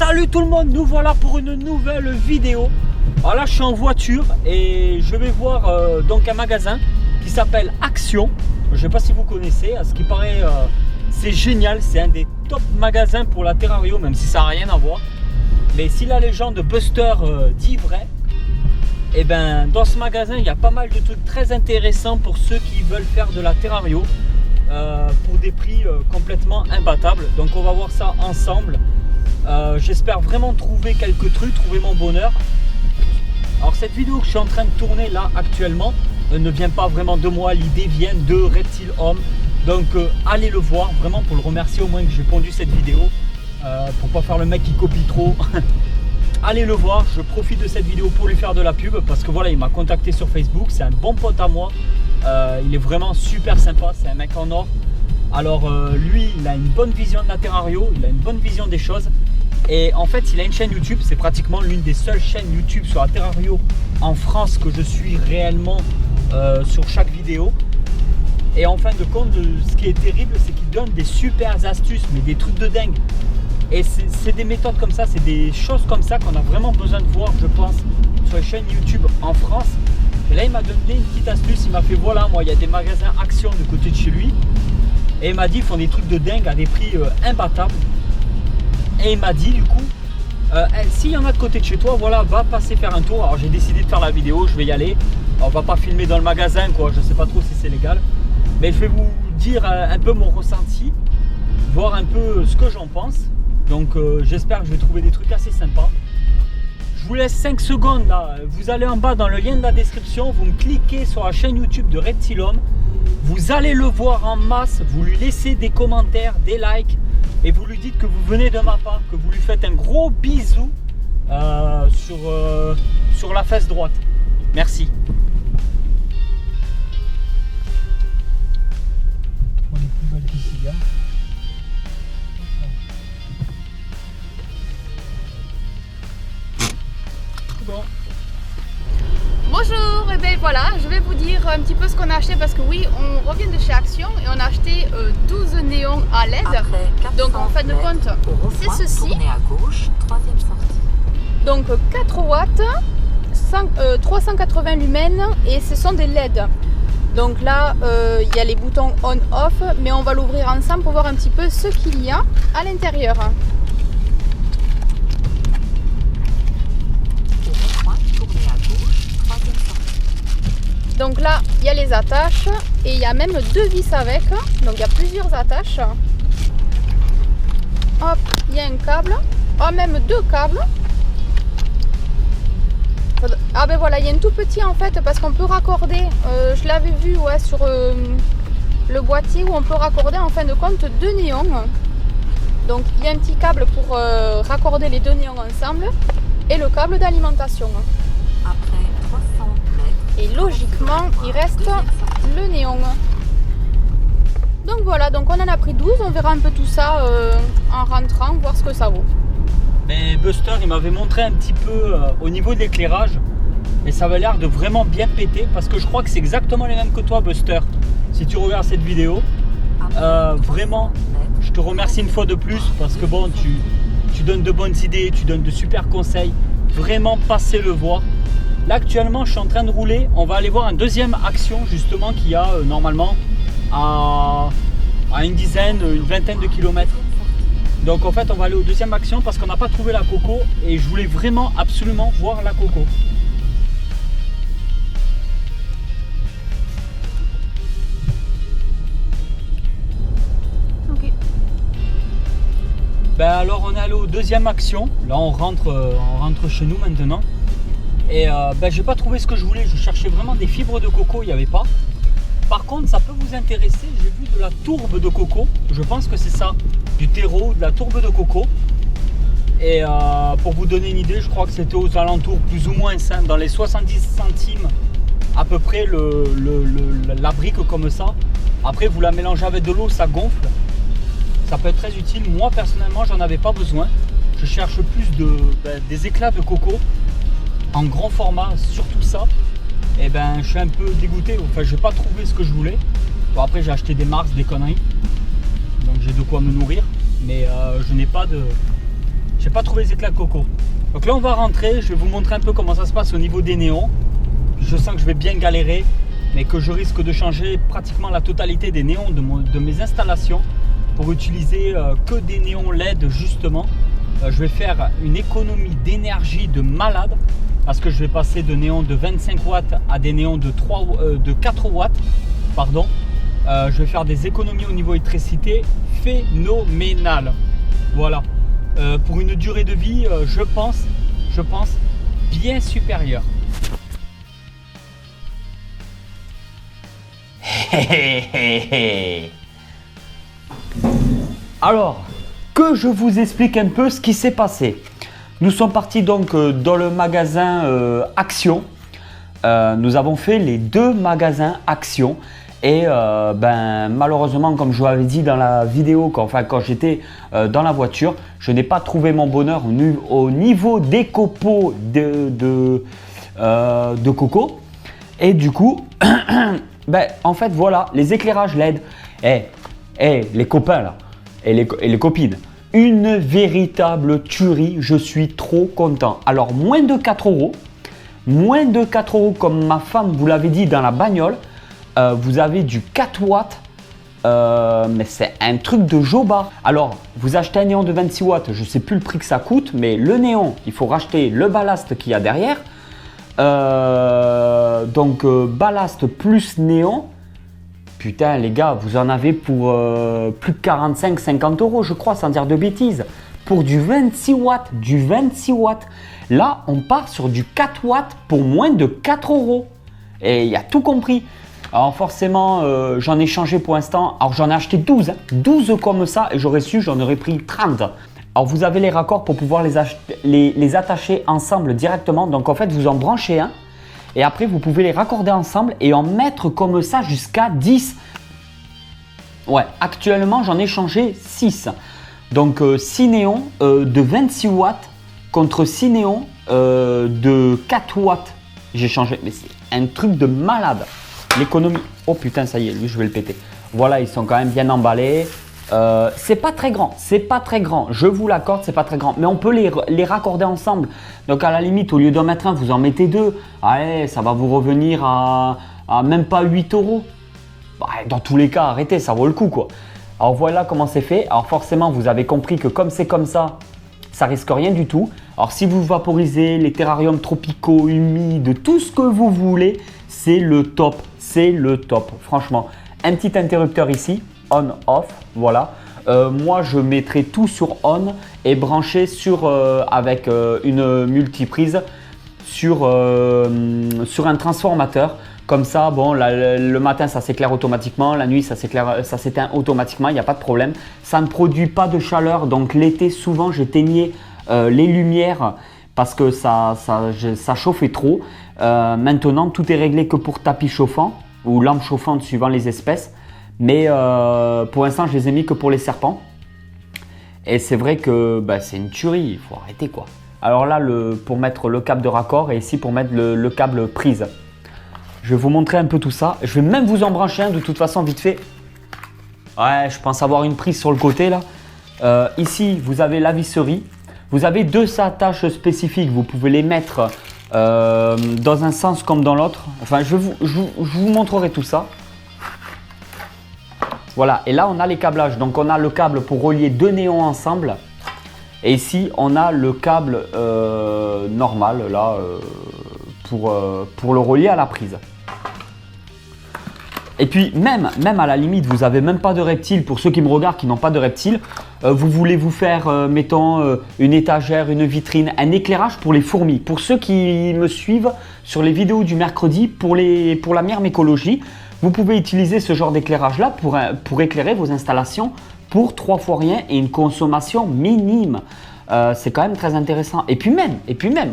Salut tout le monde, nous voilà pour une nouvelle vidéo. Alors là je suis en voiture et je vais voir donc un magasin qui s'appelle Action. Je ne sais pas si vous connaissez, à ce qui paraît c'est génial, c'est un des top magasins pour la Terrario, même si ça n'a rien à voir. Mais si la légende Buster dit vrai, et ben dans ce magasin il y a pas mal de trucs très intéressants pour ceux qui veulent faire de la Terrario pour des prix complètement imbattables. Donc on va voir ça ensemble. J'espère vraiment trouver quelques trucs, trouver mon bonheur. Alors cette vidéo que je suis en train de tourner là actuellement ne vient pas vraiment de moi, l'idée vient de Reptile Home. Donc allez le voir vraiment pour le remercier au moins que j'ai pondu cette vidéo, pour pas faire le mec qui copie trop. Allez le voir, je profite de cette vidéo pour lui faire de la pub parce que voilà, il m'a contacté sur Facebook, c'est un bon pote à moi, il est vraiment super sympa, c'est un mec en or. Alors lui, il a une bonne vision de la Terrario, il a une bonne vision des choses. Et en fait, il a une chaîne YouTube, c'est pratiquement l'une des seules chaînes YouTube sur la Terrario en France que je suis réellement sur chaque vidéo. Et en fin de compte, ce qui est terrible, c'est qu'il donne des super astuces, mais des trucs de dingue. Et c'est des méthodes comme ça, c'est des choses comme ça qu'on a vraiment besoin de voir, je pense, sur les chaînes YouTube en France. Et là, il m'a donné une petite astuce, il m'a fait, voilà, moi, il y a des magasins Action de côté de chez lui. Et il m'a dit, ils font des trucs de dingue à des prix imbattables. Et il m'a dit, du coup, s'il y en a de côté de chez toi, voilà, va passer faire un tour. Alors j'ai décidé de faire la vidéo, je vais y aller. On va pas filmer dans le magasin, quoi, je sais pas trop si c'est légal. Mais je vais vous dire un peu mon ressenti, voir un peu ce que j'en pense. Donc j'espère que je vais trouver des trucs assez sympas. Je vous laisse 5 secondes là. Vous allez en bas dans le lien de la description, vous me cliquez sur la chaîne YouTube de Reptile Home. Vous allez le voir en masse, vous lui laissez des commentaires, des likes et vous lui dites que vous venez de ma part, que vous lui faites un gros bisou sur la fesse droite. Merci. On est plus belle qu'ici, hein. Bon. Bonjour, et bien voilà, je vais vous dire un petit peu ce qu'on a acheté parce que oui, on revient de chez Action et on a acheté 12 néons à LED. Donc en fin de compte, c'est ceci. À gauche, troisième sortie. Donc 4 watts, 380 lumens et ce sont des LED. Donc là, il y a les boutons on-off, mais on va l'ouvrir ensemble pour voir un petit peu ce qu'il y a à l'intérieur. Donc là, il y a les attaches et il y a même 2 vis avec. Donc il y a plusieurs attaches. Hop, il y a un câble. Oh, même 2 câbles. Ah ben voilà, il y a un tout petit en fait parce qu'on peut raccorder. Je l'avais vu ouais, sur le boîtier où on peut raccorder en fin de compte 2 néons. Donc il y a un petit câble pour raccorder les 2 néons ensemble et le câble d'alimentation. Après 300 mètres. Et logiquement, il reste le néon. Donc voilà, donc on en a pris 12. On verra un peu tout ça en rentrant, voir ce que ça vaut. Mais Buster, il m'avait montré un petit peu au niveau de l'éclairage. Et ça avait l'air de vraiment bien péter. Parce que je crois que c'est exactement les mêmes que toi, Buster. Si tu regardes cette vidéo. Vraiment, je te remercie une fois de plus. Parce que bon, tu donnes de bonnes idées, tu donnes de super conseils. Vraiment, passez le voir. Là actuellement je suis en train de rouler, on va aller voir un deuxième Action justement qui a normalement à une vingtaine de kilomètres. Donc en fait on va aller au deuxième Action parce qu'on n'a pas trouvé la Coco et je voulais vraiment absolument voir la Coco. Ok. Ben alors on est allé au deuxième Action, là on rentre chez nous maintenant. Et ben, j'ai pas trouvé ce que je voulais, je cherchais vraiment des fibres de coco, il n'y avait pas. Par contre ça peut vous intéresser, j'ai vu de la tourbe de coco, je pense que c'est ça, du terreau, de la tourbe de coco. Et pour vous donner une idée, je crois que c'était aux alentours plus ou moins dans les 70 centimes à peu près la brique comme ça. Après vous la mélangez avec de l'eau, ça gonfle. Ça peut être très utile, moi personnellement j'en avais pas besoin. Je cherche plus des éclats de coco en grand format, surtout ça. Et ben je suis un peu dégoûté, enfin je n'ai pas trouvé ce que je voulais. Bon après j'ai acheté des Mars, des conneries, donc j'ai de quoi me nourrir, mais je n'ai pas J'ai pas trouvé les éclats de coco. Donc là on va rentrer, je vais vous montrer un peu comment ça se passe au niveau des néons. Je sens que je vais bien galérer, mais que je risque de changer pratiquement la totalité des néons de mes installations pour utiliser que des néons LED justement. Je vais faire une économie d'énergie de malade parce que je vais passer de néons de 25 watts à des néons de 4 watts. Pardon. Je vais faire des économies au niveau électricité phénoménales. Voilà. Pour une durée de vie, je pense bien supérieure. Alors, que je vous explique un peu ce qui s'est passé. Nous sommes partis donc dans le magasin Action. Nous avons fait les 2 magasins Action. Et malheureusement, comme je vous l'avais dit dans la vidéo, quand j'étais dans la voiture, je n'ai pas trouvé mon bonheur au niveau des copeaux de coco. Et du coup, en fait voilà, les éclairages LED. Les copains là, et les copines, une véritable tuerie, je suis trop content. Alors moins de 4 euros, comme ma femme vous l'avait dit dans la bagnole. Vous avez du 4 watts, mais c'est un truc de jobard. Alors, vous achetez un néon de 26 watts, je ne sais plus le prix que ça coûte, mais le néon, il faut racheter le ballast qu'il y a derrière. Ballast plus néon, putain les gars, vous en avez pour plus de 45-50 euros, je crois, sans dire de bêtises. Pour du 26 watts, Là, on part sur du 4 watts pour moins de 4 euros. Et il y a tout compris. Alors forcément, j'en ai changé pour l'instant. Alors j'en ai acheté 12, 12 comme ça et j'aurais su, j'en aurais pris 30. Alors vous avez les raccords pour pouvoir les attacher ensemble directement. Donc en fait, vous en branchez un et après vous pouvez les raccorder ensemble et en mettre comme ça jusqu'à 10. Ouais, actuellement j'en ai changé 6. Donc 6 néons de 26 watts contre 6 néons de 4 watts. J'ai changé, mais c'est un truc de malade. L'économie, oh putain ça y est, lui je vais le péter. Voilà, ils sont quand même bien emballés. C'est pas très grand, je vous l'accorde, c'est pas très grand, mais on peut les raccorder ensemble. Donc à la limite, au lieu d'en mettre un, vous en mettez 2. Allez, ça va vous revenir à même pas 8 euros. Dans tous les cas, arrêtez, ça vaut le coup quoi. Alors voilà comment c'est fait. Alors forcément, vous avez compris que comme c'est comme ça risque rien du tout. Alors si vous vaporisez les terrariums tropicaux, humides, tout ce que vous voulez, c'est le top, franchement. Un petit interrupteur ici, on-off, voilà. Moi, je mettrai tout sur on et branché avec une multiprise sur un transformateur. Comme ça, bon, le matin, ça s'éclaire automatiquement, la nuit, ça s'éteint automatiquement, il n'y a pas de problème. Ça ne produit pas de chaleur, donc l'été, souvent, j'éteignais les lumières parce que ça chauffait trop. Maintenant, tout est réglé que pour tapis chauffant ou lampe chauffante suivant les espèces. Mais pour l'instant, je les ai mis que pour les serpents. Et c'est vrai que c'est une tuerie, il faut arrêter quoi. Alors là, pour mettre le câble de raccord et ici pour mettre le câble prise. Je vais vous montrer un peu tout ça. Je vais même vous en brancher un de toute façon vite fait. Ouais, je pense avoir une prise sur le côté là. Ici, vous avez la visserie. Vous avez 2 attaches spécifiques. Vous pouvez les mettre dans un sens comme dans l'autre. Enfin, je vous montrerai tout ça. Voilà, et là on a les câblages. Donc on a le câble pour relier 2 néons ensemble. Et ici, on a le câble normal là pour le relier à la prise. Et puis même à la limite, vous n'avez même pas de reptile. Pour ceux qui me regardent qui n'ont pas de reptile, vous voulez vous faire, mettons, une étagère, une vitrine, un éclairage pour les fourmis. Pour ceux qui me suivent sur les vidéos du mercredi, pour la Miam Écologie, vous pouvez utiliser ce genre d'éclairage là pour éclairer vos installations pour 3 fois rien et une consommation minime. C'est quand même très intéressant. Et puis même,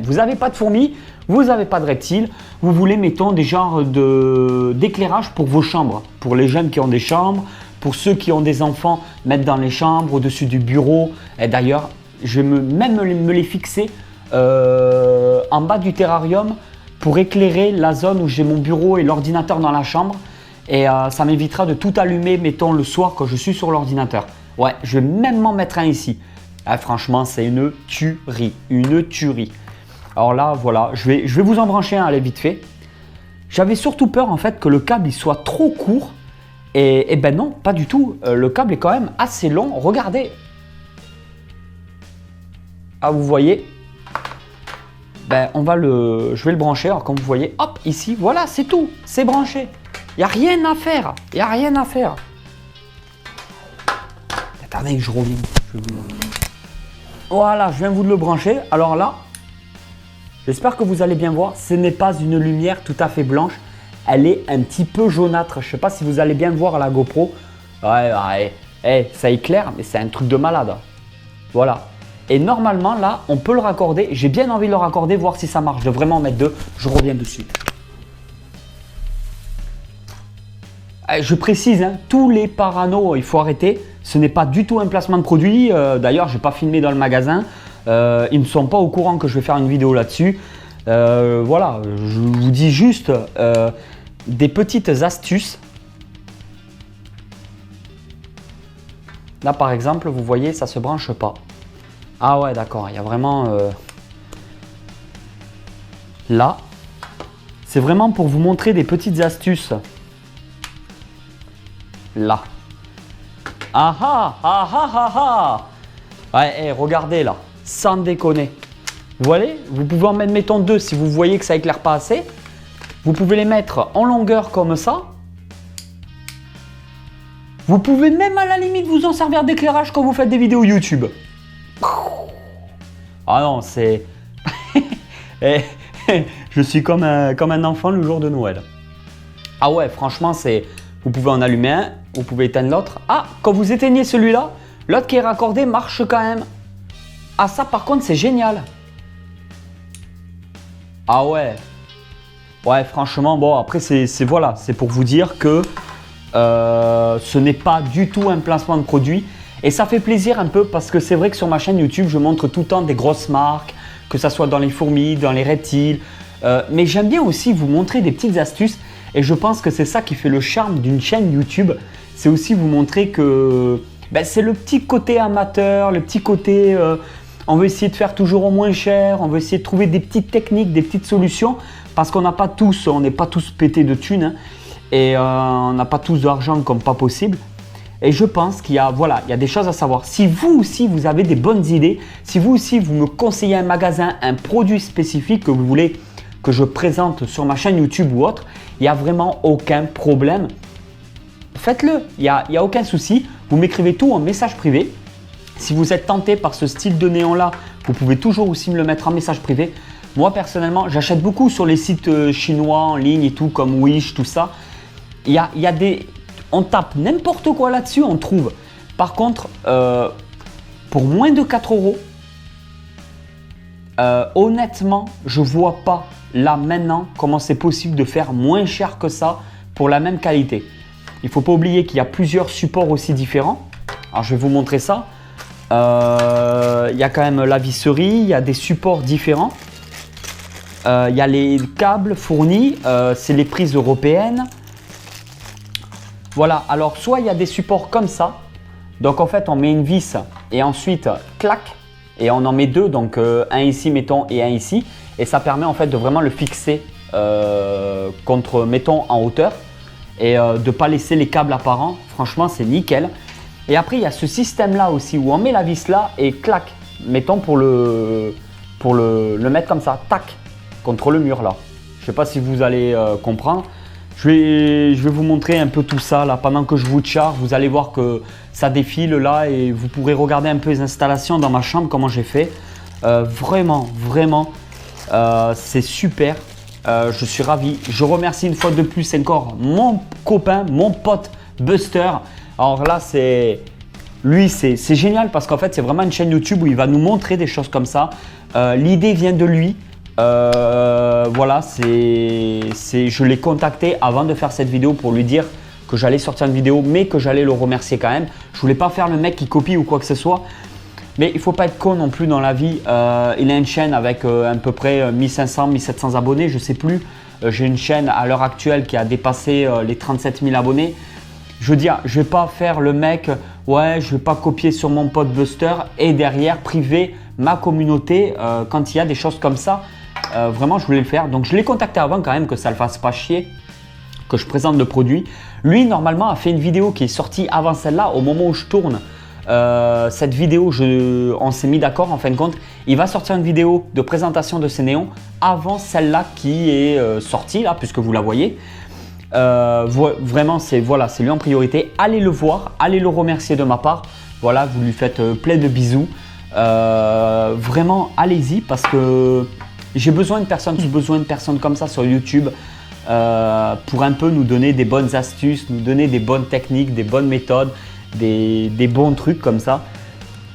vous n'avez pas de fourmis, vous n'avez pas de reptiles, vous voulez, mettons, des genres d'éclairage pour vos chambres. Pour les jeunes qui ont des chambres, pour ceux qui ont des enfants, mettre dans les chambres, au-dessus du bureau. Et d'ailleurs, je vais même me les fixer en bas du terrarium pour éclairer la zone où j'ai mon bureau et l'ordinateur dans la chambre. Et ça m'évitera de tout allumer, mettons, le soir quand je suis sur l'ordinateur. Ouais, je vais même m'en mettre un ici. Ah, franchement, c'est une tuerie, une tuerie. Alors là, voilà, je vais vous en brancher un, allez, vite fait. J'avais surtout peur en fait que le câble il soit trop court. Et ben non, pas du tout. Le câble est quand même assez long. Regardez. Ah, vous voyez. Ben, je vais le brancher. Alors, comme vous voyez, hop, ici, voilà, c'est tout. C'est branché. Il n'y a rien à faire. Il n'y a rien à faire. Attendez que je revienne. Voilà, je viens vous de le brancher. Alors là, j'espère que vous allez bien voir. Ce n'est pas une lumière tout à fait blanche. Elle est un petit peu jaunâtre. Je ne sais pas si vous allez bien le voir à la GoPro. Ouais, ça éclaire, mais c'est un truc de malade. Voilà. Et normalement, là, on peut le raccorder. J'ai bien envie de le raccorder, voir si ça marche. Je vais vraiment en mettre deux. Je reviens dessus. Je précise, hein, tous les paranos, il faut arrêter. Ce n'est pas du tout un placement de produit. D'ailleurs, je n'ai pas filmé dans le magasin. Ils ne sont pas au courant que je vais faire une vidéo là-dessus. Voilà, je vous dis juste des petites astuces. Là, par exemple, vous voyez, ça ne se branche pas. Ah ouais, d'accord, il y a vraiment... Là, c'est vraiment pour vous montrer des petites astuces. Là. Ah ah ah ah ah ah. Ouais, regardez là, sans déconner. Vous voyez, vous pouvez en mettre, mettons deux si vous voyez que ça éclaire pas assez. Vous pouvez les mettre en longueur comme ça. Vous pouvez même à la limite vous en servir d'éclairage quand vous faites des vidéos YouTube. Ah non, c'est... Je suis comme un enfant le jour de Noël. Ah ouais, franchement, c'est... Vous pouvez en allumer un, vous pouvez éteindre l'autre. Ah, quand vous éteignez celui-là, l'autre qui est raccordé marche quand même. Ah ça, par contre, c'est génial. Ah ouais. Ouais, franchement, bon, après, voilà, c'est pour vous dire que ce n'est pas du tout un placement de produit. Et ça fait plaisir un peu parce que c'est vrai que sur ma chaîne YouTube, je montre tout le temps des grosses marques, que ça soit dans les fourmis, dans les reptiles. Mais j'aime bien aussi vous montrer des petites astuces. Et je pense que c'est ça qui fait le charme d'une chaîne YouTube. C'est aussi vous montrer que c'est le petit côté amateur, le petit côté... on veut essayer de faire toujours au moins cher, on veut essayer de trouver des petites techniques, des petites solutions. Parce qu'on n'a pas tous, on n'est pas tous pétés de thunes. Hein, et on n'a pas tous de l'argent comme pas possible. Et je pense qu'il y a des choses à savoir. Si vous aussi, vous avez des bonnes idées, si vous aussi, vous me conseillez un magasin, un produit spécifique que vous voulez que je présente sur ma chaîne YouTube ou autre, il n'y a vraiment aucun problème. Faites-le, il n'y a aucun souci. Vous m'écrivez tout en message privé. Si vous êtes tenté par ce style de néon-là, vous pouvez toujours aussi me le mettre en message privé. Moi, personnellement, j'achète beaucoup sur les sites chinois en ligne et tout, comme Wish, tout ça. Il y a des... On tape n'importe quoi là-dessus, on trouve. Par contre, pour moins de 4 €, honnêtement, je ne vois pas là maintenant comment c'est possible de faire moins cher que ça pour la même qualité. Il ne faut pas oublier qu'il y a plusieurs supports aussi différents. Alors, je vais vous montrer ça. Il y a quand même la visserie, il y a des supports différents. Il y a les câbles fournis, c'est les prises européennes. Voilà, alors soit il y a des supports comme ça, donc en fait on met une vis et ensuite clac, et on en met deux, donc un ici mettons et un ici, et ça permet en fait de vraiment le fixer contre mettons en hauteur et de ne pas laisser les câbles apparents. Franchement c'est nickel. Et après il y a ce système là aussi où on met la vis là et clac, mettons pour le mettre comme ça, tac, contre le mur là. Je ne sais pas si vous allez comprendre. Je vais vous montrer un peu tout ça là pendant que je vous charge. Vous allez voir que ça défile là et vous pourrez regarder un peu les installations dans ma chambre, comment j'ai fait. Vraiment, c'est super. Je suis ravi. Je remercie une fois de plus encore mon copain, mon pote Buster. Alors là, c'est génial parce qu'en fait, c'est vraiment une chaîne YouTube où il va nous montrer des choses comme ça. L'idée vient de lui. Voilà, je l'ai contacté avant de faire cette vidéo pour lui dire que j'allais sortir une vidéo, mais que j'allais le remercier quand même. Je voulais pas faire le mec qui copie ou quoi que ce soit, mais il faut pas être con non plus dans la vie. Il a une chaîne avec à peu près 1500, 1700 abonnés, je sais plus. J'ai une chaîne à l'heure actuelle qui a dépassé les 37 000 abonnés. Je veux dire, je vais pas faire le mec, ouais, je vais pas copier sur mon pote Buster et derrière priver ma communauté quand il y a des choses comme ça. Vraiment, je voulais le faire. Donc, je l'ai contacté avant quand même que ça le fasse pas chier, que je présente le produit. Lui, normalement, a fait une vidéo qui est sortie avant celle-là. Au moment où je tourne cette vidéo, on s'est mis d'accord en fin de compte. Il va sortir une vidéo de présentation de ces néons avant celle-là qui est sortie là, puisque vous la voyez. Vraiment, c'est lui en priorité. Allez le voir, allez le remercier de ma part. Voilà, vous lui faites plein de bisous. Vraiment, allez-y parce que j'ai besoin de personnes comme ça sur YouTube pour un peu nous donner des bonnes astuces, nous donner des bonnes techniques, des bonnes méthodes, des bons trucs comme ça.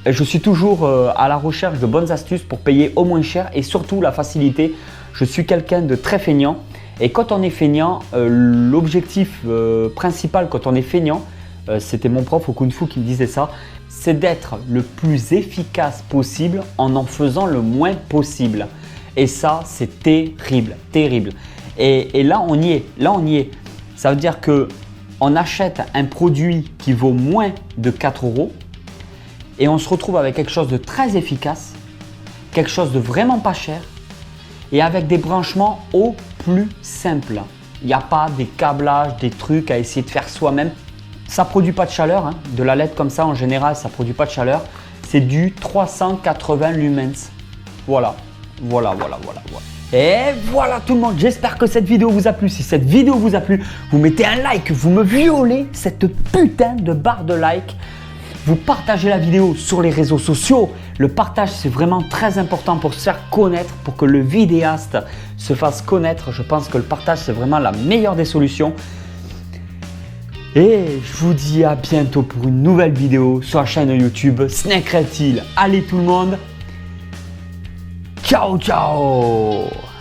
Et je suis toujours à la recherche de bonnes astuces pour payer au moins cher et surtout la facilité. Je suis quelqu'un de très feignant et quand on est feignant, l'objectif principal quand on est feignant, c'était mon prof au Kung Fu qui me disait ça, c'est d'être le plus efficace possible en faisant le moins possible. Et ça, c'est terrible, terrible. Et là, on y est. Ça veut dire qu'on achète un produit qui vaut moins de 4 € et on se retrouve avec quelque chose de très efficace, quelque chose de vraiment pas cher et avec des branchements au plus simple. Il n'y a pas des câblages, des trucs à essayer de faire soi-même. Ça ne produit pas de chaleur, hein. De la LED comme ça, en général, ça ne produit pas de chaleur. C'est du 380 lumens. Voilà. Et voilà tout le monde, j'espère que cette vidéo vous a plu. Si cette vidéo vous a plu, vous mettez un like, vous me violez cette putain de barre de like. Vous partagez la vidéo sur les réseaux sociaux. Le partage, c'est vraiment très important pour se faire connaître, pour que le vidéaste se fasse connaître. Je pense que le partage, c'est vraiment la meilleure des solutions. Et je vous dis à bientôt pour une nouvelle vidéo sur la chaîne YouTube Snake Reptile. Allez tout le monde, ciao ciao.